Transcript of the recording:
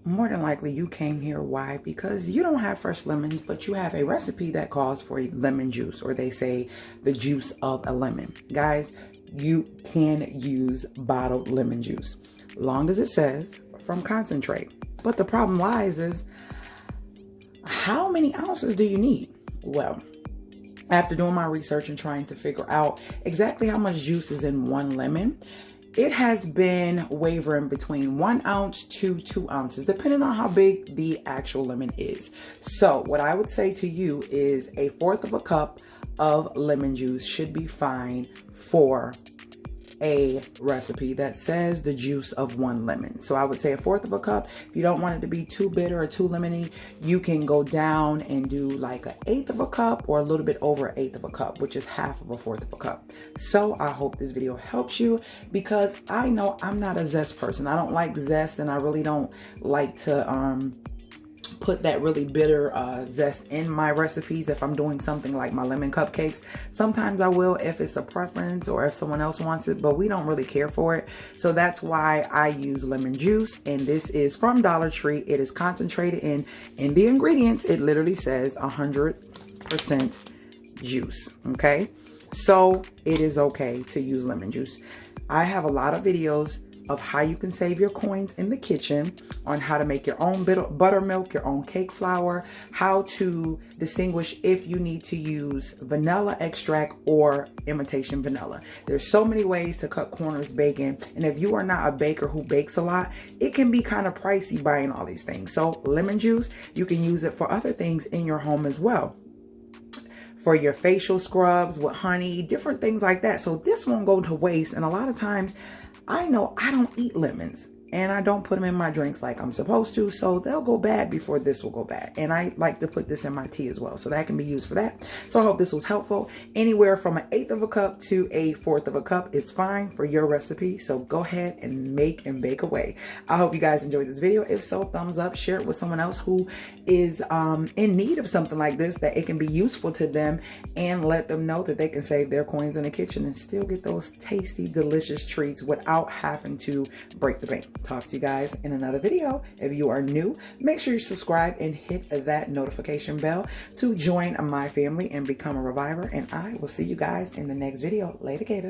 more than likely you came here. Why? Because you don't have fresh lemons, but you have a recipe that calls for a lemon juice, or they say the juice of a lemon. Guys, you can use bottled lemon juice, long as it says from concentrate. But the problem lies is, how many ounces do you need? Well, after doing my research and trying to figure out exactly how much juice is in one lemon, it has been wavering between 1 ounce to 2 ounces, depending on how big the actual lemon is. So what I would say to you is 1/4 cup of lemon juice should be fine for a recipe that says the juice of 1 lemon. So I would say 1/4 cup. If you don't want it to be too bitter or too lemony, you can go down and do like 1/8 cup or a little bit over 1/8 cup, which is 1/2 cup. So I hope this video helps you, because I know I'm not a zest person. I don't like zest, and I really don't like to put that really bitter zest in my recipes. If I'm doing something like my lemon cupcakes, sometimes I will if it's a preference or if someone else wants it, but we don't really care for it. So that's why I use lemon juice, and this is from Dollar Tree. It is concentrated in the ingredients. It literally says 100% juice. Okay, so it is okay to use lemon juice. I have a lot of videos of how you can save your coins in the kitchen, on how to make your own buttermilk, your own cake flour, how to distinguish if you need to use vanilla extract or imitation vanilla. There's so many ways to cut corners baking, and if you are not a baker who bakes a lot, it can be kind of pricey buying all these things. So lemon juice, you can use it for other things in your home as well, for your facial scrubs with honey, different things like that. So this won't go to waste. And a lot of times, I know I don't eat lemons, and I don't put them in my drinks like I'm supposed to, so they'll go bad before this will go bad. And I like to put this in my tea as well, so that can be used for that. So I hope this was helpful. Anywhere from 1/8 cup to 1/4 cup is fine for your recipe, so go ahead and make and bake away. I hope you guys enjoyed this video. If so, thumbs up, share it with someone else who is in need of something like this, that it can be useful to them, and let them know that they can save their coins in the kitchen and still get those tasty, delicious treats without having to break the bank. Talk to you guys in another video. If you are new, make sure you subscribe and hit that notification bell to join my family and become a reviver. And I will see you guys in the next video. Later, gators.